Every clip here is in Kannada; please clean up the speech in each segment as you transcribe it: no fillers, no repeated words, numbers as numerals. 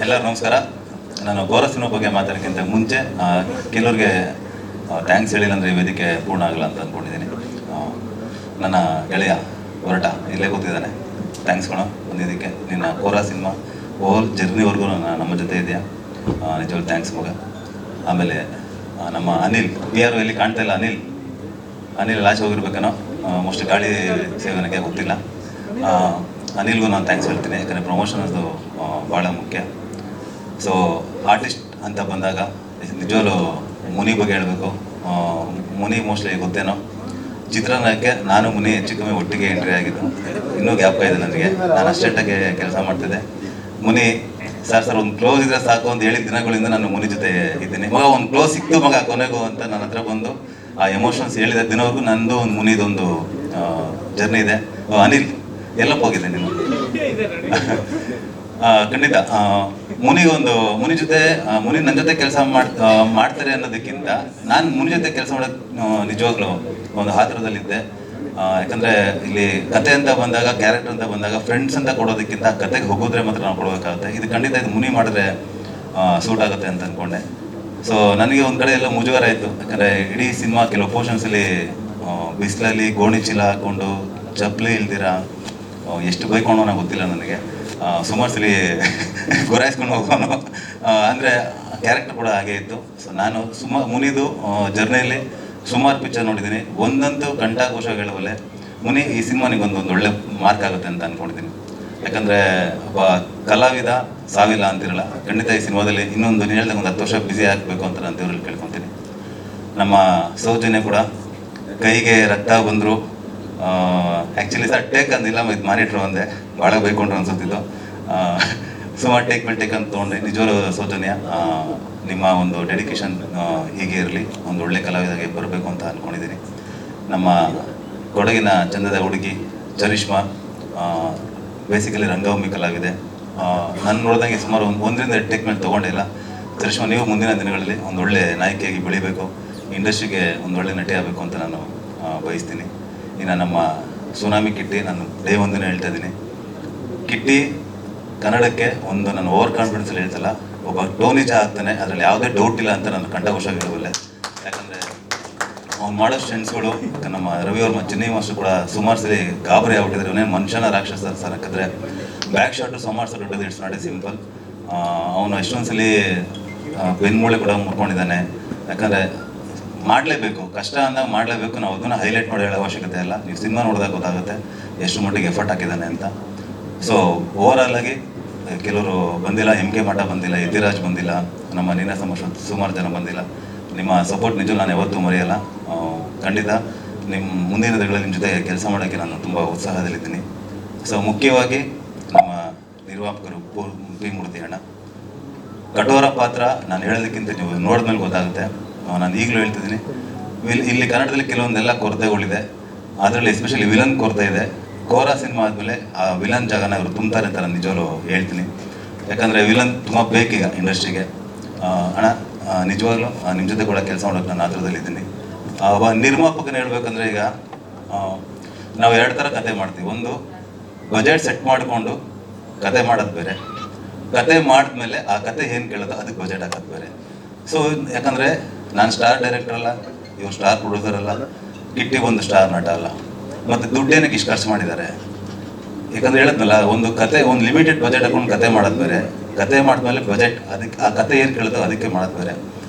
ಎಲ್ಲರೂ ನಮಸ್ಕಾರ. ನಾನು ಗೋರ ಸಿನಿಮಾ ಬಗ್ಗೆ ಮಾತಾಡೋಕ್ಕಿಂತ ಮುಂಚೆ ಕೆಲವ್ರಿಗೆ ಥ್ಯಾಂಕ್ಸ್ ಹೇಳಿಲ್ಲ ಅಂದರೆ ಈ ವೇದಿಕೆ ಪೂರ್ಣ ಆಗಲ್ಲ ಅಂತ ಅಂದ್ಕೊಂಡಿದ್ದೀನಿ. ನನ್ನ ಗೆಳೆಯ ಹೊರಟ ಇಲ್ಲೇ ಕೂತಿದ್ದಾನೆ. ಥ್ಯಾಂಕ್ಸ್ ಕಣೋ ಬಂದಿದ್ದಕ್ಕೆ. ನಿನ್ನ ಗೋರ ಸಿನಿಮಾ ಹೋಲ್ ಜರ್ನಿವರೆಗೂ ನಮ್ಮ ಜೊತೆ ಇದೆಯಾ, ನಿಜವಾಗ್ಲೂ ಥ್ಯಾಂಕ್ಸ್ ಮಗ. ಆಮೇಲೆ ನಮ್ಮ ಅನಿಲ್ ಯಾರು ಇಲ್ಲಿ ಕಾಣ್ತಾ ಇಲ್ಲ, ಅನಿಲ್ ಆಚೆ ಹೋಗಿರ್ಬೇಕೇನೋ, ಮೋಸ್ಟ್ಲಿ ಗಾಳಿ ಸೇವನೆಗೆ ಗೊತ್ತಿಲ್ಲ. ಅನಿಲ್ಗೂ ನಾನು ಥ್ಯಾಂಕ್ಸ್ ಹೇಳ್ತೀನಿ, ಯಾಕಂದರೆ ಪ್ರಮೋಷನ್ ಅದು ಭಾಳ ಮುಖ್ಯ. ಸೊ ಆರ್ಟಿಸ್ಟ್ ಅಂತ ಬಂದಾಗ ನಿಜವಾಗ್ಲೂ ಮುನಿ ಬಗ್ಗೆ ಹೇಳಬೇಕು. ಮುನಿ ಮೋಸ್ಟ್ಲಿ ಗೊತ್ತೇನೋ, ಚಿತ್ರರಂಗಕ್ಕೆ ನಾನು ಮುನಿ ಹೆಚ್ಚು ಕಮ್ಮಿ ಒಟ್ಟಿಗೆ ಎಂಟ್ರಿ ಆಗಿದ್ದು. ಇನ್ನೂ ಜ್ಞಾಪಕ ಇದೆ ನನಗೆ, ನಾನು ಅಸ್ಟೆಂಟಾಗಿ ಕೆಲಸ ಮಾಡ್ತಿದ್ದೆ. ಮುನಿ ಸರ್ ಒಂದು ಕ್ಲೋಸ್ ಇದ್ರೆ ಸಾಕು ಅಂತ ಹೇಳಿದ ದಿನಗಳಿಂದ ನಾನು ಮುನಿ ಜೊತೆ ಇದ್ದೀನಿ. ಮಗ ಒಂದು ಕ್ಲೋಸ್ ಸಿಕ್ತು ಮಗ ಕೊನೆಗೂ ಅಂತ ನನ್ನ ಹತ್ರ ಬಂದು ಆ ಎಮೋಷನ್ಸ್ ಹೇಳಿದ ದಿನವರೆಗೂ ನಂದು ಒಂದು ಮುನಿದೊಂದು ಜರ್ನಿ ಇದೆ. ಅನಿಲ್ ಎಲ್ಲಪ್ಪ ಹೋಗಿದೆ ನೀನು? ಖಂಡಿತ ಮುನಿ ಜೊತೆ ಮುನಿ ನನ್ನ ಜೊತೆ ಕೆಲಸ ಮಾಡ್ತಾರೆ ಅನ್ನೋದಕ್ಕಿಂತ ನಾನು ಮುನಿ ಜೊತೆ ಕೆಲಸ ಮಾಡೋಕ್ಕೆ ನಿಜವಾಗ್ಲೂ ಒಂದು ಆತುರದಲ್ಲಿದ್ದೆ. ಯಾಕಂದರೆ ಇಲ್ಲಿ ಕತೆ ಅಂತ ಬಂದಾಗ, ಕ್ಯಾರೆಕ್ಟರ್ ಅಂತ ಬಂದಾಗ ಫ್ರೆಂಡ್ಸ್ ಅಂತ ಕೊಡೋದಕ್ಕಿಂತ ಕತೆಗೆ ಹೋಗೋದ್ರೆ ಮಾತ್ರ ನಾವು ಕೊಡಬೇಕಾಗುತ್ತೆ. ಇದು ಖಂಡಿತ ಇದು ಮುನಿ ಮಾಡಿದ್ರೆ ಸೂಟ್ ಆಗುತ್ತೆ ಅಂತ ಅಂದ್ಕೊಂಡೆ. ಸೊ ನನಗೆ ಒಂದು ಕಡೆ ಎಲ್ಲ ಮುಜುಗರ ಆಯಿತು, ಯಾಕಂದರೆ ಇಡೀ ಸಿನಿಮಾ ಕೆಲವು ಪೋರ್ಷನ್ಸಲ್ಲಿ ಬಿಸಿಲಲ್ಲಿ ಗೋಣಿ ಚೀಲ ಹಾಕ್ಕೊಂಡು ಚಪ್ಪಲಿ ಇಲ್ದಿರ ಎಷ್ಟು ಬೈಕೊಂಡು ನನಗೆ ಗೊತ್ತಿಲ್ಲ ನನಗೆ. ಸುಮಾರು ಸಲ ಗುರಾಯಿಸ್ಕೊಂಡು ಹೋಗೋನು, ಅಂದರೆ ಕ್ಯಾರೆಕ್ಟರ್ ಕೂಡ ಹಾಗೆ ಇತ್ತು. ಸೊ ನಾನು ಮುನಿದು ಜರ್ನಿಯಲ್ಲಿ ಸುಮಾರು ಪಿಕ್ಚರ್ ನೋಡಿದ್ದೀನಿ, ಒಂದಂತೂ ಕಂಠಘೋಷ ಹೇಳುವಲ್ಲೇ ಮುನಿ ಈ ಸಿನಿಮಾನಿಗೆ ಒಂದು ಒಳ್ಳೆ ಮಾರ್ಕ್ ಆಗುತ್ತೆ ಅಂತ ಅಂದ್ಕೊಂಡಿದ್ದೀನಿ. ಯಾಕಂದರೆ ಒಬ್ಬ ಕಲಾವಿದ ಸಾವಿಲ್ಲ ಅಂತಿರಲ್ಲ, ಖಂಡಿತ ಈ ಸಿನಿಮಾದಲ್ಲಿ ಇನ್ನೊಂದು ಹೇಳ್ದಂಗೆ ಒಂದು 10 ವರ್ಷ ಬ್ಯುಸಿ ಆಗಬೇಕು ಅಂತ ನಾನು ದೇವರಲ್ಲಿ ಕೇಳ್ಕೊತೀನಿ. ನಮ್ಮ ಸೌಜನ್ಯ ಕೂಡ ಕೈಗೆ ರಕ್ತ ಬಂದರು. ಆ್ಯಕ್ಚುಲಿ ಸರ್ ಟೇಕ್ ಅಂದಿಲ್ಲ, ಇದು ಮಾನಿಟ್ರು ಅಂದೆ, ಭಾಳ ಬೈಕೊಂಡ್ರು ಅನ್ಸುತ್ತಿದ್ದು. ಸುಮಾರು ಟೇಕ್ ಮೇಲೆ ಟೇಕ್ ಅಂತ ತೊಗೊಂಡೆ. ನಿಜವಾಗ್ಲೂ ಸೌಜನ್ಯ, ನಿಮ್ಮ ಒಂದು ಡೆಡಿಕೇಶನ್ ಹೀಗೆ ಇರಲಿ, ಒಂದು ಒಳ್ಳೆ ಕಲಾವಿದಾಗೆ ಬರಬೇಕು ಅಂತ ಅಂದ್ಕೊಂಡಿದ್ದೀನಿ. ನಮ್ಮ ಕೊಡಗಿನ ಚಂದದ ಹುಡುಗಿ ಚರಿಷ್ಮಾ, ಬೇಸಿಕಲಿ ರಂಗಭೂಮಿ ಕಲಾವಿದೆ. ನಾನು ನೋಡಿದಂಗೆ ಸುಮಾರು 1 ರಿಂದ 2 ಟೇಕ್ ಮೇಲೆ ತೊಗೊಂಡಿಲ್ಲ. ಚರಿಷ್ಮಾ, ನೀವು ಮುಂದಿನ ದಿನಗಳಲ್ಲಿ ಒಂದು ಒಳ್ಳೆ ನಾಯಕಿಯಾಗಿ ಬೆಳಿಬೇಕು, ಇಂಡಸ್ಟ್ರಿಗೆ ಒಂದು ಒಳ್ಳೆ ನಟಿ ಆಗಬೇಕು ಅಂತ ನಾನು ಬಯಸ್ತೀನಿ. ಇನ್ನು ನಮ್ಮ ಸುನಾಮಿ ಕಿಟ್ಟಿ, ನಾನು ಒಂದಿನ ಹೇಳ್ತಾ ಇದ್ದೀನಿ, ಕಿಟ್ಟಿ ಕನ್ನಡಕ್ಕೆ ಒಂದು ನಾನು ಓವರ್ ಕಾನ್ಫಿಡೆನ್ಸಲ್ಲಿ ಹೇಳ್ತಲ್ಲ, ಒಬ್ಬ ಟೋನಿಜ ಆಗ್ತಾನೆ, ಅದರಲ್ಲಿ ಯಾವುದೇ ಡೌಟ್ ಇಲ್ಲ ಅಂತ ನಾನು ಕಂಠಘೋಷ ಹೇಳಬಲ್ಲೆ. ಯಾಕಂದರೆ ಅವ್ನು ಮಾಡೋ ಸ್ಟೆಂಟ್ಸ್ಗಳು, ನಮ್ಮ ರವಿವರ್ಮ ಚೆನ್ನೈ ಮಾಸ್ಟರ್ ಕೂಡ ಸುಮಾರು ಸರಿ ಗಾಬರಿ ಆಗ್ಬಿಟ್ಟಿದ್ದಾರೆ, ಅವನೇ ಮನುಷ್ಯನ ರಾಕ್ಷಸ ಸರ್. ಯಾಕಂದರೆ ಬ್ಯಾಕ್ ಶಾಟು ಸುಮಾರು ಸಲ ಹೊಡೆದು, ಇಟ್ಸ್ ನಾಟ್ ಎ ಸಿಂಪಲ್. ಅವನು ಎಷ್ಟೊಂದು ಸಲ ಬೆನ್ಮೂಳೆ ಕೂಡ ಮುಟ್ಕೊಂಡಿದ್ದಾನೆ. ಯಾಕಂದರೆ ಮಾಡಲೇಬೇಕು, ಕಷ್ಟ ಅಂದಾಗ ಮಾಡಲೇಬೇಕು. ನಾವು ಅದನ್ನು ಹೈಲೈಟ್ ಮಾಡಿ ಹೇಳೋ ಅವಶ್ಯಕತೆ ಇಲ್ಲ, ನೀವು ಸಿನಿಮಾ ನೋಡಿದಾಗ ಗೊತ್ತಾಗುತ್ತೆ ಎಷ್ಟು ಮಟ್ಟಿಗೆ ಎಫರ್ಟ್ ಹಾಕಿದ್ದಾನೆ ಅಂತ. ಸೊ ಓವರಾಲ್ ಆಗಿ ಕೆಲವರು ಬಂದಿಲ್ಲ, MK ಮಠ ಬಂದಿಲ್ಲ, ಯತಿರಾಜ್ ಬಂದಿಲ್ಲ, ನಮ್ಮ ನೀನಾಸಮ ಸುಮಾರು ಜನ ಬಂದಿಲ್ಲ. ನಿಮ್ಮ ಸಪೋರ್ಟ್ ನಿಜವೂ ನಾನು ಯಾವತ್ತೂ ಮರೆಯಲ್ಲ. ಖಂಡಿತ ನಿಮ್ಮ ಮುಂದಿನ ದಿನಗಳಲ್ಲಿ ನಿಮ್ಮ ಜೊತೆ ಕೆಲಸ ಮಾಡೋಕ್ಕೆ ನಾನು ತುಂಬ ಉತ್ಸಾಹದಲ್ಲಿದ್ದೀನಿ. ಸೊ ಮುಖ್ಯವಾಗಿ ನಮ್ಮ ನಿರ್ವಾಪಕರು ಪಿ ಮೂರ್ತಿ ಅಣ್ಣ, ಕಠೋರ ಪಾತ್ರ ನಾನು ಹೇಳೋದಕ್ಕಿಂತ ನೀವು ನೋಡಿದ್ಮೇಲೆ ಗೊತ್ತಾಗುತ್ತೆ. ನಾನು ಈಗಲೂ ಹೇಳ್ತಿದ್ದೀನಿ, ಇಲ್ಲಿ ಕನ್ನಡದಲ್ಲಿ ಕೆಲವೊಂದೆಲ್ಲ ಕೊರತೆಗಳಿದೆ, ಅದರಲ್ಲಿ ಎಸ್ಪೆಷಲಿ ವಿಲನ್ ಕೊರತೆ ಇದೆ. ಕೋರ ಸಿನಿಮಾ ಆದಮೇಲೆ ಆ ವಿಲನ್ ಜಾಗನ ಅವರು ತುಂಬ್ತಾರೆ ಅಂತ ನಾನು ನಿಜವಾಗ್ಲೂ ಹೇಳ್ತೀನಿ. ಯಾಕಂದರೆ ವಿಲನ್ ತುಂಬ ಬೇಕೀಗ ಇಂಡಸ್ಟ್ರಿಗೆ. ಅಣ್ಣ ನಿಜವಾಗ್ಲೂ ನಿಮ್ಮ ಜೊತೆ ಕೂಡ ಕೆಲಸ ಮಾಡೋಕ್ಕೆ ನಾನು ಆತುರದಲ್ಲಿದ್ದೀನಿ. ಒಬ್ಬ ನಿರ್ಮಾಪಕನ ಹೇಳ್ಬೇಕಂದ್ರೆ, ಈಗ ನಾವು 2 ಥರ ಕತೆ ಮಾಡ್ತೀವಿ. ಒಂದು ಬಜೆಟ್ ಸೆಟ್ ಮಾಡಿಕೊಂಡು ಕತೆ ಮಾಡೋದು ಬೇರೆ, ಕತೆ ಮಾಡಿದ್ಮೇಲೆ ಆ ಕತೆ ಏನು ಕೇಳೋದು ಅದಕ್ಕೆ ಬಜೆಟ್ ಹಾಕೋದು ಬೇರೆ. ಸೊ ಯಾಕಂದರೆ ನಾನು ಸ್ಟಾರ್ ಡೈರೆಕ್ಟರ್ ಅಲ್ಲ, ಇವ್ರು ಸ್ಟಾರ್ ಪ್ರೊಡ್ಯೂಸರ್ ಅಲ್ಲ, ಕಿಟ್ಟಿ ಒಂದು ಸ್ಟಾರ್ ನಟ ಅಲ್ಲ. ಮತ್ತು ದುಡ್ಡೇನಕ್ಕೆ ಇಷ್ಟು ಖರ್ಚು ಮಾಡಿದ್ದಾರೆ? ಯಾಕಂದರೆ ಹೇಳಿದ್ನಲ್ಲ, ಒಂದು ಕತೆ ಒಂದು ಲಿಮಿಟೆಡ್ ಬಜೆಟ್ ಹಾಕೊಂಡು ಕತೆ ಮಾಡೋದು ಬೇರೆ, ಕತೆ ಮಾಡಿದ್ಮೇಲೆ ಬಜೆಟ್ ಅದಕ್ಕೆ ಆ ಕತೆ ಏನು ಕೇಳುತ್ತೋ ಅದಕ್ಕೆ ಮಾಡೋದು ಬೇರೆ.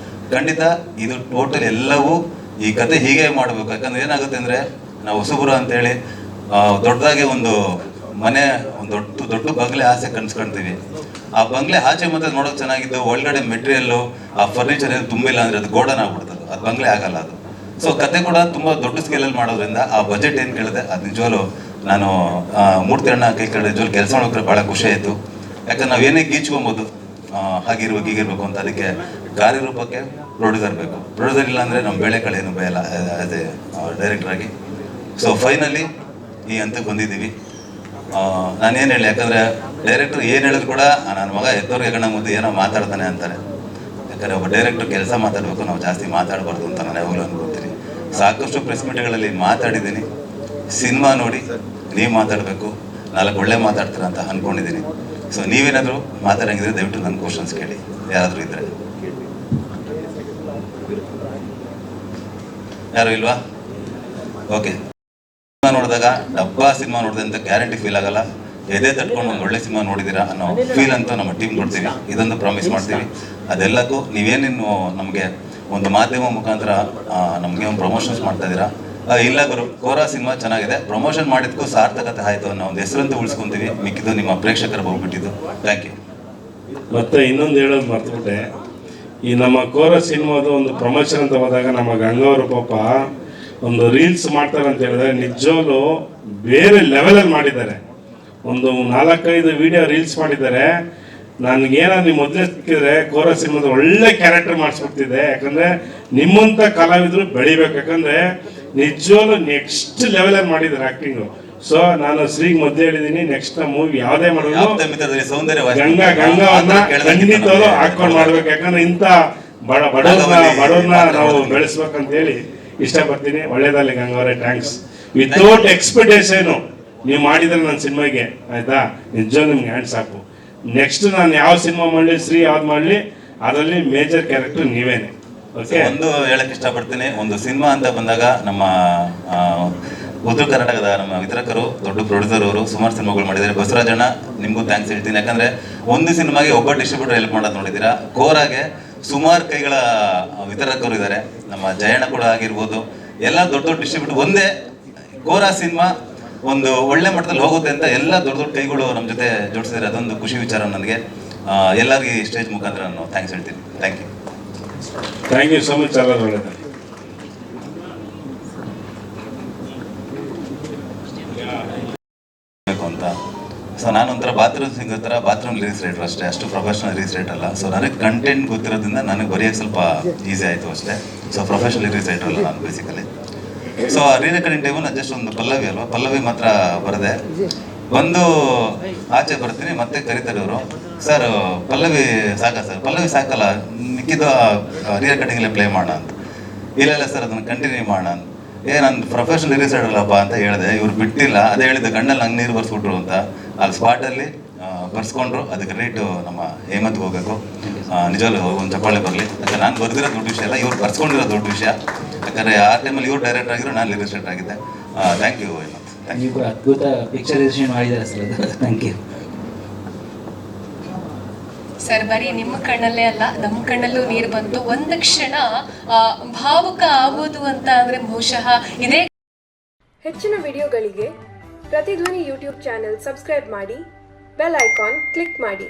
ಖಂಡಿತ ಇದು ಟೋಟಲ್ ಎಲ್ಲವೂ ಈ ಕತೆ ಹೀಗೆ ಮಾಡಬೇಕು. ಯಾಕಂದರೆ ಏನಾಗುತ್ತೆ ಅಂದರೆ, ನಾವು ಹೊಸಬರು ಅಂತೇಳಿ ದೊಡ್ಡದಾಗಿ ಒಂದು ಮನೆ, ಒಂದು ದೊಡ್ಡ ಬಂಗ್ಲೆ ಆಸೆ ಕನ್ಸ್ಕೊಳ್ತೀವಿ. ಆ ಬಂಗ್ಲೆ ಆಚೆ ಮತ್ತೆ ನೋಡೋಕೆ ಚೆನ್ನಾಗಿದ್ದು, ಒಳಗಡೆ ಮೆಟೀರಿಯಲ್ಲು, ಆ ಫರ್ನಿಚರ್ ಏನು ತುಂಬಿಲ್ಲ ಅಂದರೆ ಅದು ಗೋಡನ್ ಆಗ್ಬಿಡ್ತದೆ, ಅದು ಬಂಗ್ಲೆ ಆಗಲ್ಲ ಅದು. ಸೊ ಕತೆ ಕೂಡ ತುಂಬ ದೊಡ್ಡ ಸ್ಕೇಲಲ್ಲಿ ಮಾಡೋದ್ರಿಂದ ಆ ಬಜೆಟ್ ಏನು ಕೇಳಿದೆ ಅದು ನಿಜವಾಗ್ಲೂ ನಾನು ಮೂರ್ತಿ ಅಣ್ಣ ಕೈ ಕಡೆ ನಿಜವಾಗ್ಲೂ ಕೆಲಸ ಮಾಡೋಕ್ಕೆ ಭಾಳ ಖುಷಿ ಆಯಿತು. ಯಾಕಂದ್ರೆ ನಾವೇನೇ ಗೀಚ್ಕೊಬೋದು, ಹಾಗಿರ್ಬೇಕು ಹೀಗಿರ್ಬೇಕು ಅಂತ. ಅದಕ್ಕೆ ಕಾರ್ಯರೂಪಕ್ಕೆ ಪ್ರೊಡ್ಯೂಸರ್ ಬೇಕು. ಪ್ರೊಡ್ಯೂಸರ್ ಇಲ್ಲ ಅಂದರೆ ನಮ್ಮ ಬೇಳೆ ಕಳೆಯನ್ನು ಬೇಯಲ್ಲ ಆ್ಯಸ್ ಎ ಡೈರೆಕ್ಟ್ರಾಗಿ. ಸೊ ಫೈನಲಿ ಈ ಹಂತಕ್ಕೆ ಬಂದಿದ್ದೀವಿ. ನಾನೇನು ಹೇಳಿ, ಯಾಕಂದರೆ ಡೈರೆಕ್ಟ್ರ್ ಏನು ಹೇಳಿದ್ರು ಕೂಡ ನನ್ನ ಮಗ ಎತ್ತೋರಿಗೆ ಗಣ ಮುದ್ದು ಏನೋ ಮಾತಾಡ್ತಾನೆ ಅಂತಾರೆ. ಯಾಕಂದರೆ ಒಬ್ಬ ಡೈರೆಕ್ಟ್ರ್ ಕೆಲಸ ಮಾತಾಡಬೇಕು, ನಾವು ಜಾಸ್ತಿ ಮಾತಾಡಬಾರ್ದು ಅಂತ ನಾನು ಯಾವಾಗಲೂ ಅನ್ಕೊಳ್ತೀನಿ. ಸಾಕಷ್ಟು ಪ್ರೆಸ್ ಮೀಟ್ಗಳಲ್ಲಿ ಮಾತಾಡಿದ್ದೀನಿ. ಸಿನಿಮಾ ನೋಡಿ ನೀವು ಮಾತಾಡಬೇಕು, 4 ಒಳ್ಳೆ ಮಾತಾಡ್ತೀರ ಅಂತ ಅಂದ್ಕೊಂಡಿದ್ದೀನಿ. ಸೊ ನೀವೇನಾದರೂ ಮಾತಾಡಂಗಿದ್ರೆ ದಯವಿಟ್ಟು ನನ್ನ ಕ್ವಶನ್ಸ್ ಕೇಳಿ, ಯಾರಾದರೂ ಇದ್ದರೆ. ಯಾರು ಇಲ್ವಾ? ಓಕೆ. ಸಿನಿಮಾ ನೋಡಿದಾಗ ಡಬ್ಬಾ ಸಿನಿಮಾ ನೋಡಿದೆ ಅಂತ ಗ್ಯಾರಂಟಿ ಫೀಲ್ ಆಗಲ್ಲ. ಎದೆ ತಟ್ಕೊಂಡು ಒಂದು ಒಳ್ಳೆ ಸಿನಿಮಾ ನೋಡಿದ್ದೀರಾ ಅನ್ನೋ ಫೀಲ್ ಅಂತೂ ನಮ್ಮ ಟೀಮ್ ಕೊಡ್ತೀವಿ, ಇದೊಂದು ಪ್ರಾಮಿಸ್ ಮಾಡ್ತೀವಿ. ಅದೆಲ್ಲಕ್ಕೂ ನೀವೇನೇನು ನಮಗೆ ಒಂದು ಮಾಧ್ಯಮ ಮುಖಾಂತರ ನಮಗೆ ಒಂದು ಪ್ರಮೋಷನ್ಸ್ ಮಾಡ್ತಾ ಇದ್ದೀರಾ, ಇಲ್ಲ ಗುರು ಕೋರಾ ಸಿನಿಮಾ ಚೆನ್ನಾಗಿದೆ, ಪ್ರಮೋಷನ್ ಮಾಡಿದ್ಕೂ ಸಾರ್ಥಕತೆ ಆಯಿತು ಅನ್ನೋ ಒಂದು ಹೆಸರಂತೂ ಉಳಿಸ್ಕೊಂತೀವಿ. ಮಿಕ್ಕಿದ್ದು ನಿಮ್ಮ ಪ್ರೇಕ್ಷಕರ ಹೋಗ್ಬಿಟ್ಟಿದ್ದು. Thank you. ಮತ್ತೆ ಇನ್ನೊಂದು ಹೇಳೋದು ಮರ್ತುಬಿಟ್ಟೆ, ಈ ನಮ್ಮ ಕೋರಾ ಸಿನಿಮಾದು ಒಂದು ಪ್ರಮೋಷನ್ ಅಂತ ಹೋದಾಗ ನಮ್ಮ ಗಂಗವರು ಪಾಪ ಒಂದು ರೀಲ್ಸ್ ಮಾಡ್ತಾರೆ ಅಂತ ಹೇಳಿದ್ರೆ ನಿಜವಾಗ್ಲೂ ಬೇರೆ ಲೆವೆಲಲ್ಲಿ ಮಾಡಿದ್ದಾರೆ. ಒಂದು 4-5 ವಿಡಿಯೋ ರೀಲ್ಸ್ ಮಾಡಿದ್ದಾರೆ. ನನಗೇನಾದ್ರು ನೀವು ಮೊದಲೇ ಸಿಕ್ಕಿದ್ರೆ ಕೋರಾ ಸಿನಿಮಾದ ಒಳ್ಳೆ ಕ್ಯಾರೆಕ್ಟರ್ ಮಾಡಿಸ್ಬಿಡ್ತಿದ್ದೆ. ಯಾಕಂದರೆ ನಿಮ್ಮಂಥ ಕಲಾವಿದರು ಬೆಳಿಬೇಕು. ಯಾಕಂದರೆ ನಿಜವಾಗ್ಲೂ ನೆಕ್ಸ್ಟ್ ಲೆವೆಲಲ್ಲಿ ಮಾಡಿದ್ದಾರೆ ಆ್ಯಕ್ಟಿಂಗು. ಸೊ ನಾನು ಶ್ರೀಗೆ ಮೊದಲೇ ಹೇಳಿದ್ದೀನಿ, ನೆಕ್ಸ್ಟ್ ಮೂವಿ ಯಾವುದೇ ಮಾಡಿದ್ರು ಗಂಗಾವನ್ನ ಖಂಡಿತವಾಗ್ಲೂ ಹಾಕೊಂಡು ಮಾಡ್ಬೇಕು. ಯಾಕಂದ್ರೆ ಇಂಥ ಬಡವ್ರನ್ನ ನಾವು ಬೆಳೆಸ್ಬೇಕಂತ ಹೇಳಿ ಇಷ್ಟಪಡ್ತೀನಿ. ಒಳ್ಳೇದಲ್ಲಿ ಗಂಗಾವರೇ, ಥ್ಯಾಂಕ್ಸ್. ವಿತೌಟ್ ಎಕ್ಸ್ಪೆಕ್ಟೇಷನು ನೀವು ಮಾಡಿದ್ರೆ ನನ್ನ ಸಿನಿಮಾಗೆ, ಆಯ್ತಾ, ನಿಜವಾಗ್ಲೂ ನಿಮ್ಗೆ ಹ್ಯಾಂಡ್ಸ್ ಹಾಕು. ನೆಕ್ಸ್ಟ್ ನಾನು ಯಾವ ಸಿನಿಮಾ ಮಾಡಲಿ, ಶ್ರೀ ಯಾವ್ದು ಮಾಡಲಿ, ಅದರಲ್ಲಿ ಮೇಜರ್ ಕ್ಯಾರೆಕ್ಟರ್ ನೀವೇನೆ. ಓಕೆ. ಒಂದು ಹೇಳಕ್ ಇಷ್ಟಪಡ್ತೀನಿ, ಒಂದು ಸಿನಿಮಾ ಅಂತ ಬಂದಾಗ ನಮ್ಮ ಉತ್ತರ ಕರ್ನಾಟಕದ ನಮ್ಮ ವಿತರಕರು, ದೊಡ್ಡ ಪ್ರೊಡ್ಯೂಸರ್ ಅವರು ಸುಮಾರು ಸಿನಿಮಾಗಳು ಮಾಡಿದ್ದಾರೆ. ಬಸವರಾಜಣ್ಣ, ನಿಮಗೂ ಥ್ಯಾಂಕ್ಸ್ ಹೇಳ್ತೀನಿ. ಯಾಕಂದ್ರೆ ಒಂದು ಸಿನಿಮಾಗೆ ಒಬ್ಬ ಡಿಸ್ಟ್ರಿಬ್ಯೂಟರ್ ಹೆಲ್ಪ್ ಮಾಡೋದು ನೋಡಿದ್ದೀರಾ. ಕೋರಾಗೆ ಸುಮಾರು ಕೈಗಳ ವಿತರಕರು ಇದ್ದಾರೆ. ನಮ್ಮ ಜಯಣ್ಣ ಕೂಡ ಆಗಿರ್ಬೋದು, ಎಲ್ಲ ದೊಡ್ಡ ದೊಡ್ಡ ಡಿಸ್ಟ್ರಿಬ್ಯೂಟರ್. ಒಂದೇ ಕೋರಾ ಸಿನಿಮಾ ಒಂದು ಒಳ್ಳೆ ಮಟ್ಟದಲ್ಲಿ ಹೋಗುತ್ತೆ ಅಂತ ಎಲ್ಲ ದೊಡ್ಡ ದೊಡ್ಡ ಕೈಗಳು ನಮ್ಮ ಜೊತೆ ಜೋಡಿಸಿದ್ದಾರೆ. ಅದೊಂದು ಖುಷಿ ವಿಚಾರ ನನಗೆ. ಎಲ್ಲರಿಗೂ ಈ ಸ್ಟೇಜ್ ಮುಖಾಂತರ ನಾನು ಥ್ಯಾಂಕ್ಸ್ ಹೇಳ್ತೀನಿ. Thank you. Thank you so much. ಎಲ್ಲ ಒಳ್ಳೆಯದು ಅಂತ. ಸೊ ನಾನು ಒಂಥರ ಬಾತ್ರೂಮ್ ಸಿಂಗರ್ ಥರ ಬಾತ್ರೂಮ್ ಲಿರಿಕ್ಸ್ ರೈಟರ್ ಅಷ್ಟೇ, ಅಷ್ಟು ಪ್ರೊಫೆಷನಲ್ ಲಿರಿಕ್ಸ್ ರೈಟರ್ ಅಲ್ಲ. ಸೊ ನನಗೆ ಕಂಟೆಂಟ್ ಗೊತ್ತಿರೋದ್ರಿಂದ ನನಗೆ ಬರೆಯೋಕ್ಕೆ ಸ್ವಲ್ಪ ಈಸಿ ಆಯಿತು ಅಷ್ಟೇ. ಸೊ ಪ್ರೊಫೆಷನಲ್ ಲಿರಿಕ್ಸ್ ರೈಟರ್ ಅಲ್ಲ ನಾನು basically. So re recording time ನಾನು ಜಸ್ಟ್ ಒಂದು ಪಲ್ಲವಿ ಅಲ್ವಾ, ಪಲ್ಲವಿ ಮಾತ್ರ ಬರದೆ ಬಂದು ಆಚೆ ಬರ್ತೀನಿ. ಮತ್ತೆ ಕರೀತಾರೆ ಅವರು, ಸರ್ ಪಲ್ಲವಿ ಸಾಕಾ ಸರ್? ಪಲ್ಲವಿ ಸಾಕಲ್ಲ, ಮಿಕ್ಕಿದ್ದು ರೀ ರೆಕಾರ್ಡಿಂಗಲ್ಲೇ ಪ್ಲೇ ಮಾಡೋಣ ಅಂತ. ಇಲ್ಲ ಸರ್ ಅದನ್ನು ಕಂಟಿನ್ಯೂ ಮಾಡೋಣ ಅಂತ. ನಾನು ಪ್ರೊಫೆಷನಲ್ ಲಿರಿಕ್ಸ್ ರೈಟರ್ಲಪ್ಪ ಅಂತ ಹೇಳಿದೆ. ಇವ್ರು ಬಿಟ್ಟಿಲ್ಲ. ಅದೇ ಹೇಳಿದ್ದು, ಗಣ್ಣಲ್ಲಿ ನಂಗೆ ನೀರು ಬರ್ಸ್ಬಿಟ್ರು ಅಂತ. ಅಲ್ಲಿ ಸ್ಪಾಟಲ್ಲಿ ಬರ್ಸ್ಕೊಂಡ್ರು. ಅದಕ್ಕೆ ರೇಟು ನಮ್ಮ ಹೇಮಂತ್ಗೆ ಹೋಗಬೇಕು. ನಿಜವಾಗ್ಲೂ ಒಂದು ಚಪ್ಪಾಳೆ ಬರಲಿ. ಯಾಕಂದ್ರೆ ನಾನು ಬರ್ದಿರೋ ದೊಡ್ಡ ವಿಷಯ ಅಲ್ಲ, ಇವ್ರು ಬರ್ಸ್ಕೊಂಡಿರೋ ದೊಡ್ಡ ವಿಷಯ. ಯಾಕಂದರೆ ಆ ಟೈಮಲ್ಲಿ ಇವ್ರು ಡೈರೆಕ್ಟರ್ ಆಗಿರೋ, ನಾನು ಲಿರಿಕ್ಸ್ ರೈಟರ್ ಆಗಿದ್ದೆ. Thank you Hemanth. ನೀವು ಕೂಡ ಅದ್ಭುತ ಪಿಕ್ಚರೈಸೇಷನ್ ಮಾಡಿದ್ದಾರೆ ಸರ್, ಅದು ಥ್ಯಾಂಕ್ ಯು ಸರ್. ಬರೀ ನಿಮ್ಮ ಕಣ್ಣಲ್ಲೇ ಅಲ್ಲ, ನಮ್ಮ ಕಣ್ಣಲ್ಲೂ ನೀರು ಬಂತು. ಒಂದು ಕ್ಷಣ ಭಾವುಕ ಆಗೋದು ಅಂತ ಅಂದರೆ ಬಹುಶಃ ಇದೇ. ಹೆಚ್ಚಿನ ವಿಡಿಯೋಗಳಿಗೆ ಪ್ರತಿಧ್ವನಿ ಯೂಟ್ಯೂಬ್ ಚಾನೆಲ್ ಸಬ್ಸ್ಕ್ರೈಬ್ ಮಾಡಿ, ಬೆಲ್ ಐಕಾನ್ ಕ್ಲಿಕ್ ಮಾಡಿ.